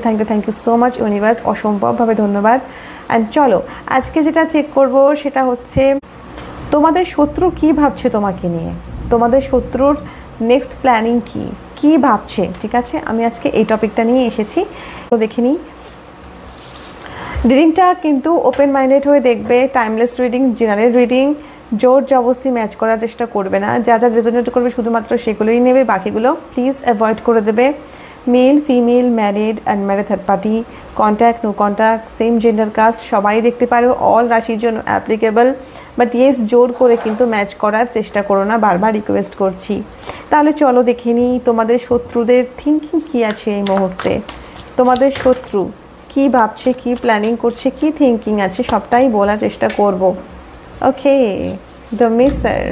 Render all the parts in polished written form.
Thank you so much universe, অসম্ভবভাবে ধন্যবাদ। And চলো আজকে যেটা চেক করব সেটা হচ্ছে তোমাদের শত্রু কি ভাবছে তোমাকে নিয়ে, তোমাদের শত্রুর নেক্সট প্ল্যানিং কি ভাবছে। ঠিক আছে, আমি আজকে এই টপিকটা নিয়ে এসেছি। তো দেখে নিই। রিডিংটা কিন্তু ওপেন মাইন্ডেড হয়ে দেখবে, টাইমলেস রিডিং, জেনারেল রিডিং, জোর জবস্তি ম্যাচ করার চেষ্টা করবে না। যা রেজোনেট করবে শুধুমাত্র সেগুলোই নেবে, বাকিগুলো প্লিজ অ্যাভয়েড করে দেবে। Male, female, married, unmarried, third party, contact, no contact, same gender, caste সবাই দেখতে পারো, অল রাশির জন্য অ্যাপ্লিকেবল। বাট ইয়েস, জোর করে কিন্তু ম্যাচ করার চেষ্টা করো না, বারবার রিকোয়েস্ট করছি। তাহলে চলো দেখে নিই তোমাদের শত্রুদের থিঙ্কিং কী আছে এই মুহূর্তে। তোমাদের শত্রু কি ভাবছে, কি প্ল্যানিং করছে, কি থিঙ্কিং আছে, সবটাই বলার চেষ্টা করব। ওকে, দ্য মিসার,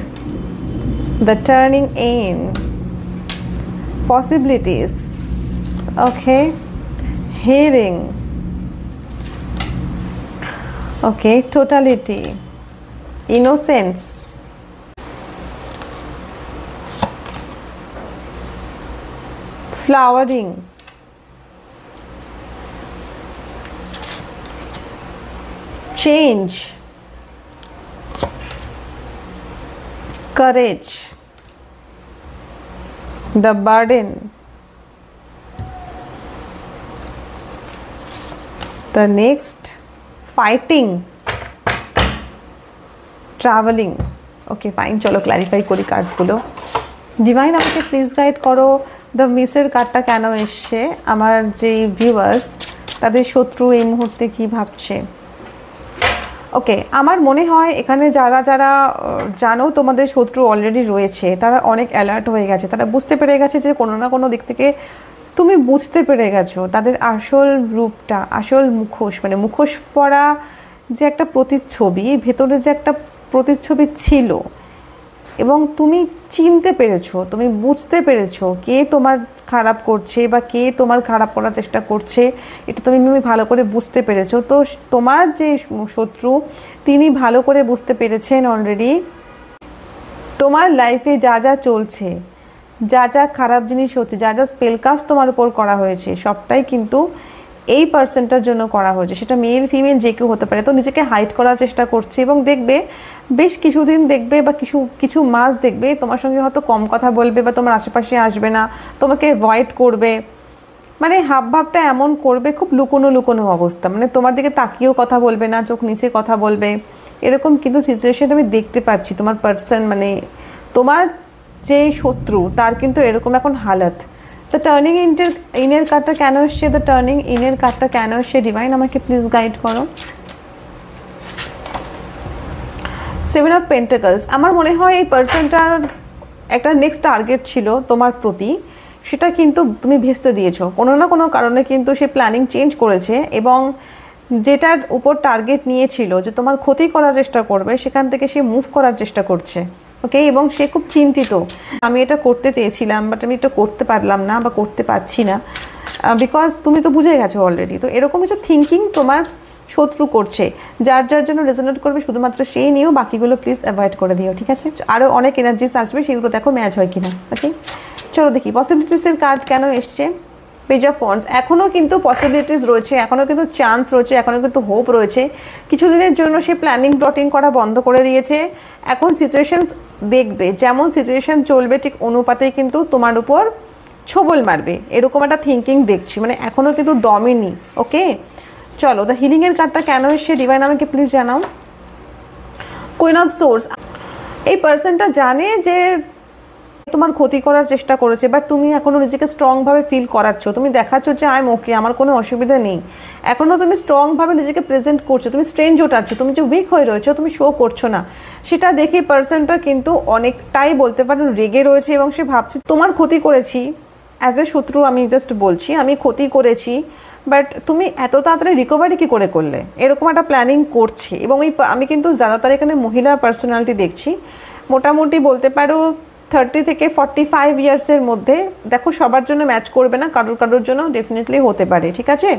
the turning in, possibilities, okay, hearing, okay, totality, innocence, flowering, change, courage, the burden, the next fighting, traveling. Okay fine, চলো ক্ল্যারিফাই করি কার্ডসগুলো। ডিভাইন আমাকে প্লিজ গাইড করো, দ্য মিসের কার্ডটা কেন এসছে, আমার যে ভিউয়ার্স তাদের শত্রু এই মুহূর্তে কি ভাবছে। ওকে, আমার মনে হয় এখানে যারা জানো তোমাদের শত্রু অলরেডি রয়েছে, তারা অনেক অ্যালার্ট হয়ে গেছে, তারা বুঝতে পেরে গেছে যে কোনো না কোনো দিক থেকে তুমি বুঝতে পেরে গেছো তাদের আসল রূপটা, আসল মুখোশ, মানে মুখোশ পরা যে একটা প্রতিচ্ছবি, ভেতরে যে একটা প্রতিচ্ছবি ছিল, এবং তুমি চিনতে পেরেছো, তুমি বুঝতে পেরেছো কে তোমার খারাপ করছে বা কে তোমার খারাপ করার চেষ্টা করছে, এটা তুমি ভালো করে বুঝতে পেরেছো। তো তোমার যে শত্রু তিনি ভালো করে বুঝতে পেরেছেন অলরেডি তোমার লাইফে যা চলছে, যা খারাপ জিনিস হচ্ছে, যা স্পেলকাস্ট তোমার উপর করা হয়েছে, সবটাই কিন্তু এই পার্সনটার জন্য করা হয়েছে। সেটা মেল ফিমেল যে কেউ হতে পারে। তো নিজেকে হাইড করার চেষ্টা করছে, এবং দেখবে বেশ কিছুদিন দেখবে বা কিছু মাস দেখবে তোমার সঙ্গে হয়তো কম কথা বলবে বা তোমার আশেপাশে আসবে না, তোমাকে অ্যাভয়েড করবে, মানে হাবভাবটা এমন করবে, খুব লুকোনো অবস্থা, মানে তোমার দিকে তাকিয়েও কথা বলবে না, চোখ নিচে কথা বলবে, এরকম কিন্তু সিচুয়েশন আমি দেখতে পাচ্ছি। তোমার পার্সন মানে তোমার যে শত্রু তার কিন্তু এরকম এখন হালত। দ্য টার্নিং ইনের কার্ডটা কেন এসছে, দ্য টার্নিং ইনের কার্ডটা কেন এসছে, ডিভাইন আমাকে প্লিজ গাইড করো। সেভেন অফ পেন্টাকলস, আমার মনে হয় এই পার্সনটার একটা নেক্সট টার্গেট ছিল তোমার প্রতি, সেটা কিন্তু তুমি ভেস্তে দিয়েছো কোনো না কোনো কারণে, কিন্তু সে প্ল্যানিং চেঞ্জ করেছে, এবং যেটার উপর টার্গেট নিয়েছিল যে তোমার ক্ষতি করার চেষ্টা করবে, সেখান থেকে সে মুভ করার চেষ্টা করছে। ওকে, এবং সে খুব চিন্তিত, আমি এটা করতে চেয়েছিলাম বাট আমি এটা করতে পারলাম না বা করতে পারছি না, বিকজ তুমি তো বুঝে গেছো অলরেডি। তো এরকম কিছু থিঙ্কিং তোমার শত্রু করছে, যার জন্য রেজোনেট করবে শুধুমাত্র সেই নিয়েও, বাকিগুলো প্লিজ অ্যাভয়েড করে দিও। ঠিক আছে, আরও অনেক এনার্জিস আসবে, সেগুলো দেখো ম্যাচ হয় কিনা। ওকে, চলো দেখি পসিবিলিটিসের কার্ড কেন এসছে। পেজ অফ ওয়ান্ডস, এখনও কিন্তু পসিবিলিটিস রয়েছে, এখনও কিন্তু চান্স রয়েছে, এখনও কিন্তু হোপ রয়েছে। কিছুদিনের জন্য সে প্ল্যাটিং করা বন্ধ করে দিয়েছে, এখন সিচুয়েশান দেখবে, যেমন সিচুয়েশান চলবে ঠিক অনুপাতেই কিন্তু তোমার উপর ছোবল মারবে, এরকম একটা থিঙ্কিং দেখছি, মানে এখনও কিন্তু দমেনি। ওকে, চলো দ্য হিলিংয়ের কার্ডটা কেন এসছে, ডিভাইন আমাকে প্লিজ জানাও। কুইন অফ সোর্স, এই পার্সনটা জানে যে তোমার ক্ষতি করার চেষ্টা করেছে, বাট তুমি এখনও নিজেকে স্ট্রংভাবে ফিল করাচ্ছ, তুমি দেখাচ্ছ যে আই এম ওকে, আমার কোনো অসুবিধা নেই, এখনও তুমি স্ট্রংভাবে নিজেকে প্রেজেন্ট করছো, তুমি স্ট্রেঞ্জ ওঠাচ্ছ, তুমি যে উইক হয়ে রয়েছো তুমি শো করছো না, সেটা দেখে পার্সনটা কিন্তু অনেকটাই বলতে পারো রেগে রয়েছে, এবং সে ভাবছে তোমার ক্ষতি করেছি, অ্যাজ এ শত্রু আমি জাস্ট বলছি, আমি ক্ষতি করেছি, বাট তুমি এত তাড়াতাড়ি রিকভারি কী করে করলে, এরকম একটা প্ল্যানিং করছে। এবং আমি কিন্তু জ্যাদাতার এখানে মহিলা পার্সোনালিটি দেখছি, মোটামুটি বলতে পারো 30 থেকে 45 ইয়ার্সের মধ্যে। দেখো সবার জন্য ম্যাচ করবে না, কারোর জন্য ডেফিনেটলি হতে পারে, ঠিক আছে,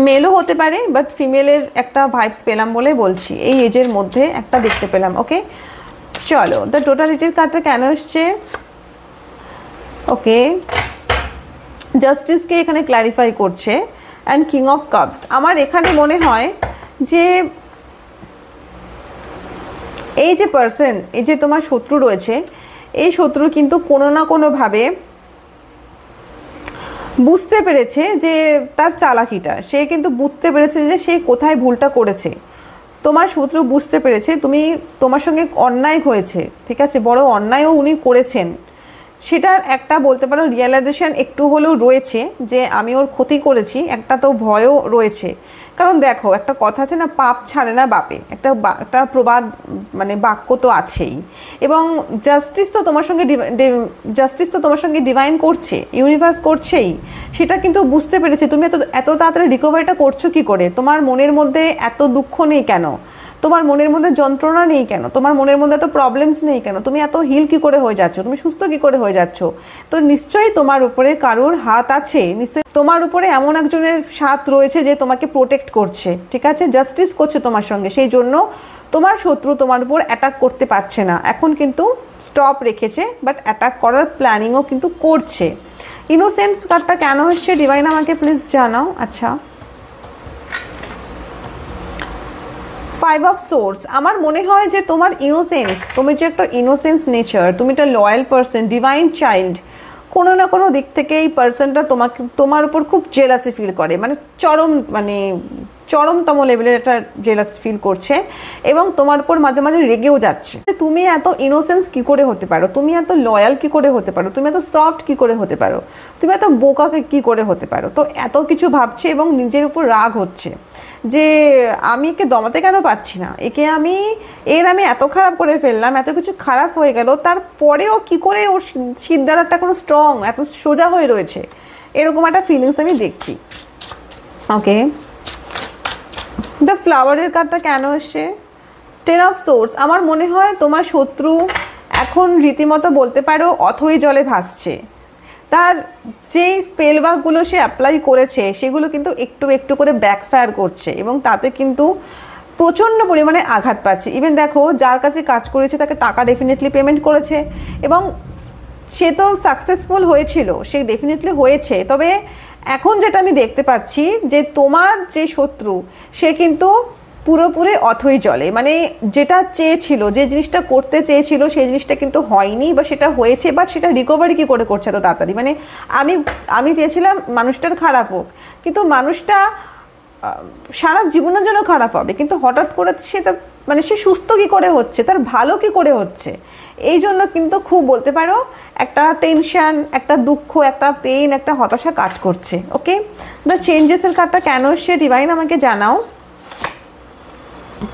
মেলও হতে পারে, বাট ফিমেলের একটা ভাইবস পেলাম বলে বলছি, এই এজের মধ্যে একটা দেখতে পেলাম। ওকে, চলো দ্য টোটালিটির কার্ডটা কেন এসছে। ওকে, জাস্টিসকে এখানে ক্ল্যারিফাই করছে অ্যান্ড কিং অফ কাপস। আমার এখানে মনে হয় যে এই যে পার্সন, এই যে তোমার শত্রু রয়েছে, এই শত্রু কিন্তু কোনো না কোনোভাবে বুঝতে পেরেছে যে তার চালাকিটা, সে কিন্তু বুঝতে পেরেছে যে সে কোথায় ভুলটা করেছে। তোমার শত্রু বুঝতে পেরেছে তোমার সঙ্গে অন্যায় হয়েছে, ঠিক আছে, বড় অন্যায়ও উনি করেছেন, সেটার একটা বলতে পারো রিয়েলাইজেশন একটু হলেও রয়েছে যে আমি ওর ক্ষতি করেছি, একটা তো ভয়ও রয়েছে। কারণ দেখো একটা কথা আছে না, পাপ ছাড়ে না বাপে, একটা প্রবাদ মানে বাক্য তো আছেই। এবং জাস্টিস তো তোমার সঙ্গে ডিভাইন করছে, ইউনিভার্স করছেই, সেটা কিন্তু বুঝতে পেরেছে। তুমি এত তাড়াতাড়ি রিকভারিটা করছো কি করে? তোমার মনের মধ্যে এত দুঃখ নেই কেন? তোমার মনের মধ্যে যন্ত্রণা নেই কেন? তোমার মনের মধ্যে এত প্রবলেমস নেই কেন? তুমি এত হিল কি করে হয়ে যাচ্ছ? তুমি সুস্থ কি করে হয়ে যাচ্ছ? তো নিশ্চয়ই তোমার উপরে কারোর হাত আছে, নিশ্চয়ই তোমার উপরে এমন একজনের হাত রয়েছে যে তোমাকে প্রোটেক্ট করছে, ঠিক আছে, জাস্টিস করছে তোমার সঙ্গে। সেই জন্য তোমার শত্রু তোমার উপর অ্যাটাক করতে পারছে না, এখন কিন্তু স্টপ রেখেছে, বাট অ্যাটাক করার প্ল্যানিংও কিন্তু করছে। ইনোসেন্স কার্ডটা কেন এসছে ডিভাইন আমাকে প্লিজ জানাও। আচ্ছা, 5 অফ সোর্স। আমার মনে হয় যে তোমার ইনোসেন্স, তুমি যে একটা ইনোসেন্স নেচার, তুমি একটা লয়াল পার্সন, ডিভাইন চাইল্ড, কোনো না কোনো দিক থেকে এই পার্সনটা তোমার উপর খুব জেলাসি ফিল করে, মানে চরমতম লেভেলের একটা জেলাস ফিল করছে, এবং তোমার উপর মাঝে মাঝে রেগেও যাচ্ছে। তুমি এত ইনোসেন্স কি করে হতে পারো? তুমি এত লয়াল কি করে হতে পারো? তুমি এত সফট কি করে হতে পারো? তুমি এত বোকা কি করে হতে পারো? তো এত কিছু ভাবছে এবং নিজের উপর রাগ হচ্ছে যে আমি একে দমাতে কেন পারছি না, আমি এত খারাপ করে ফেললাম, এত কিছু খারাপ হয়ে গেল, তারপরেও কি করে ওর সিদ্ধারাটা কোনো স্ট্রং, এত সোজা হয়ে রয়েছে, এরকম একটা ফিলিংস আমি দেখছি। ওকে, দ্য ফ্লাওয়ারের কার্ডটা কেন এসছে? 10 অফ সোর্স। আমার মনে হয় তোমার শত্রু এখন রীতিমতো বলতে পারো অথই জলে ভাসছে। তার যে স্পেল ওয়ার্কগুলো সে অ্যাপ্লাই করেছে সেগুলো কিন্তু একটু একটু করে ব্যাকফায়ার করছে, এবং তাতে কিন্তু প্রচণ্ড পরিমাণে আঘাত পাচ্ছে। ইভেন দেখো যার কাছে কাজ করেছে তাকে টাকা ডেফিনেটলি পেমেন্ট করেছে, এবং সে তো সাকসেসফুল হয়েছিল, সে ডেফিনেটলি হয়েছে। তবে এখন যেটা আমি দেখতে পাচ্ছি যে তোমার যে শত্রু সে কিন্তু পুরোপুরি অথই জলে, মানে যেটা চেয়েছিল, যে জিনিসটা করতে চেয়েছিল সেই জিনিসটা কিন্তু হয়নি, বা সেটা হয়েছে, বাট সেটা রিকভারি কী করে করছে এত তাড়াতাড়ি। মানে আমি চেয়েছিলাম মানুষটার খারাপ হোক, কিন্তু মানুষটা সারা জীবনের জন্য খারাপ হবে, কিন্তু হঠাৎ করে সে সুস্থ কি করে হচ্ছে, তার ভালো কি করে হচ্ছে, এই জন্য কিন্তু খুব বলতে পারো একটা টেনশন, একটা দুঃখ, একটা পেইন, একটা হতাশা কাজ করছে। ওকে, দ্য চেঞ্জেসের কার্ডটা কেন সে ডিভাইন আমাকে জানাও।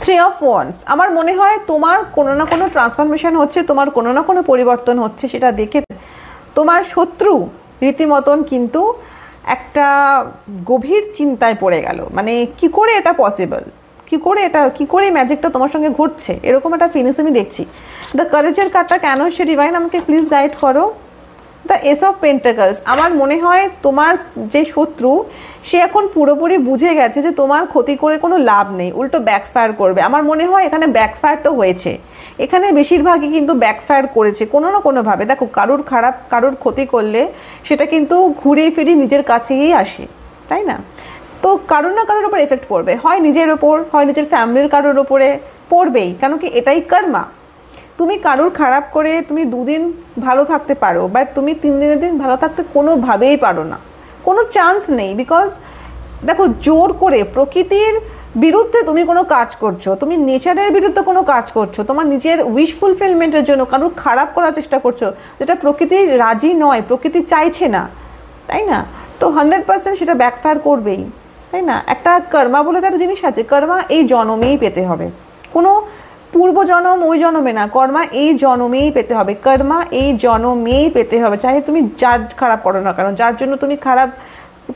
3 অফ ওয়ান্স। আমার মনে হয় তোমার কোনো না কোনো ট্রান্সফরমেশন হচ্ছে, তোমার কোনো না কোনো পরিবর্তন হচ্ছে, সেটা দেখে তোমার শত্রু রীতিমতন কিন্তু একটা গভীর চিন্তায় পড়ে গেল, মানে কি করে এটা পসিবল, কি করে ম্যাজিকটা তোমার সঙ্গে ঘটছে, এরকম একটা ফিলিংস আমি দেখছি। দ্য কারেজের কার্ডটা কেন সে ডিভাইন আমাকে প্লিজ গাইড করো। The S of pentacles. আমার মনে হয় তোমার যে শত্রু সে এখন পুরোপুরি বুঝে গেছে যে তোমার ক্ষতি করে কোনো লাভ নেই, উল্টো ব্যাকফায়ার করবে। আমার মনে হয় এখানে ব্যাকফায়ার তো হয়েছে, এখানে বেশিরভাগই কিন্তু ব্যাকফায়ার করেছে কোনো না কোনোভাবে। দেখো কারোর ক্ষতি করলে সেটা কিন্তু ঘুরে ফিরে নিজের কাছেই আসে, তাই না? তো কারোর না কারোর ওপর এফেক্ট পড়বে, হয় নিজের ওপর, হয় নিজের ফ্যামিলির কারোর ওপরে পড়বেই, কেন কি এটাই কর্মা। তুমি কারোর খারাপ করে তুমি 2 দিন ভালো থাকতে পারো, বাট তুমি 3 দিনের দিন ভালো থাকতে কোনোভাবেই পারো না, কোনো চান্স নেই। বিকজ দেখো জোর করে প্রকৃতির বিরুদ্ধে তুমি কোনো কাজ করছো, তুমি নেচারের বিরুদ্ধে কোনো কাজ করছো, তোমার নিজের উইশ ফুলফিলমেন্টের জন্য কারোর খারাপ করার চেষ্টা করছো, যেটা প্রকৃতি রাজি নয়, প্রকৃতি চাইছে না, তাই না? তো 100% সেটা ব্যাকফায়ার করবেই, তাই না? একটা কর্মা বলে একটা জিনিস আছে, কর্মা এই জন্মেই পেতে হবে, কোনো পূর্ব জন্ম ওই জন্মে না, কর্মা এই জন্মেই পেতে হবে, কর্মা এই জন্মেই পেতে হবে। চাই তুমি যার খারাপ করো না কারণ, যার জন্য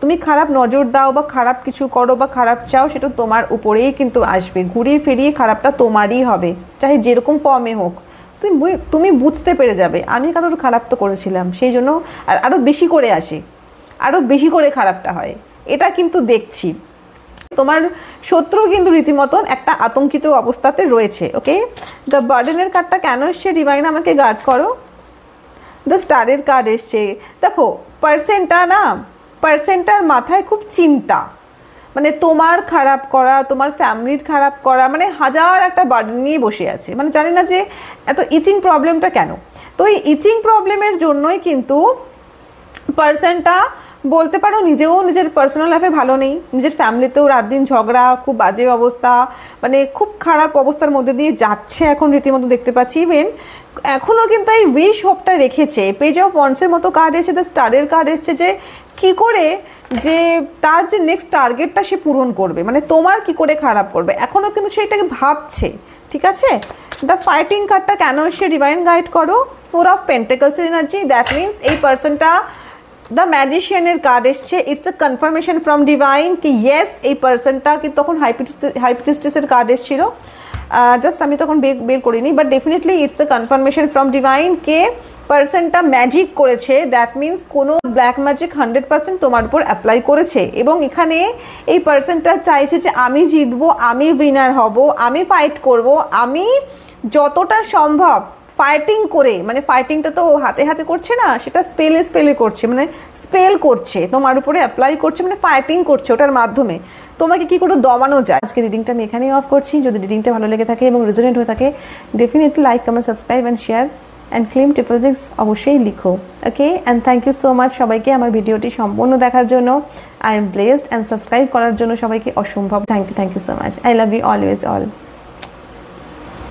তুমি খারাপ নজর দাও বা খারাপ কিছু করো বা খারাপ চাও, সেটা তোমার উপরেই কিন্তু আসবে, ঘুরিয়ে ফিরিয়ে খারাপটা তোমারই হবে, চাहे যেরকম ফর্মে হোক। তুমি বুঝতে পেরে যাবে আমি কারোর খারাপ তো করেছিলাম, সেই জন্য আরও বেশি করে আসে, আরও বেশি করে খারাপটা হয়, এটা কিন্তু দেখছি। তোমার শত্রু কিন্তু রীতিমতন একটা আতঙ্কিত অবস্থাতে রয়েছে। ওকে, দ্য বার্ডেনের কার্ডটা কেন এসছে ডিভাইন আমাকে গার্ড করো। দ্য স্টারের কার্ড এসছে। দেখো পার্সনটা না পার্সনটার মাথায় খুব চিন্তা, মানে তোমার খারাপ করা, তোমার ফ্যামিলির খারাপ করা, মানে হাজার একটা বার্ডেন নিয়ে বসে আছে, মানে জানি না যে এত ইচিং প্রবলেমটা কেন। তো এই ইচিং প্রবলেমের জন্যই কিন্তু পার্সনটা বলতে পারো নিজেও নিজের পার্সোনাল লাইফে ভালো নেই, নিজের ফ্যামিলিতেও রাত দিন ঝগড়া, খুব বাজে অবস্থা, মানে খুব খারাপ অবস্থার মধ্যে দিয়ে যাচ্ছে এখন রীতিমতো দেখতে পাচ্ছি। ইভেন এখনও কিন্তু এই উইশ হোপটা রেখেছে, পেজ অফ ওয়ান্সের মতো কার্ড এসেছে, দ্য স্টারের কার্ড এসছে, যে কি করে যে তার যে নেক্সট টার্গেটটা সে পূরণ করবে, মানে তোমার কি করে খারাপ করবে, এখনও কিন্তু সেটাকে ভাবছে, ঠিক আছে। দ্য ফাইটিং কার্ডটা কেন এসে ডিভাইন গাইড করো, 4 অফ পেন্টাকলসের এনার্জি, দ্যাট মিনস এই পার্সনটা দ্য ম্যাজিশিয়ানের কার্ড এসছে, it's a confirmation from divine কি ইয়েস এই পার্সনটা, কিন্তু তখন হাইপ্রিস্টেসের কার্ড এসেছিল, জাস্ট আমি তখন বের করিনি, but definitely it's a confirmation from divine কে পার্সনটা ম্যাজিক করেছে, দ্যাট মিনস কোনো ব্ল্যাক ম্যাজিক 100% তোমার উপর অ্যাপ্লাই করেছে। এবং এখানে এই পার্সনটা চাইছে যে আমি জিতবো, আমি উইনার হব, আমি ফাইট করব, আমি যতটা সম্ভব ফাইটিং করে, মানে ফাইটিংটা তো হাতে হাতে করছে না, সেটা স্পেলে করছে, মানে স্পেল করছে তোমার উপরে অ্যাপ্লাই করছে, মানে ফাইটিং করছে ওটার মাধ্যমে তোমাকে কি করে দমানো যায়। আজকে রিডিংটা আমি এখানেই অফ করছি। যদি রিডিংটা ভালো লেগে থাকে এবং রেজোনেট হয়ে থাকে, definitely like, comment, subscribe and share and claim 666 অবশ্যই লিখো, okay. And thank you so much সবাইকে আমার ভিডিওটি সম্পূর্ণ দেখার জন্য। I am blessed, and subscribe করার জন্য সবাইকে অসম্ভব thank you so much. I love you always all.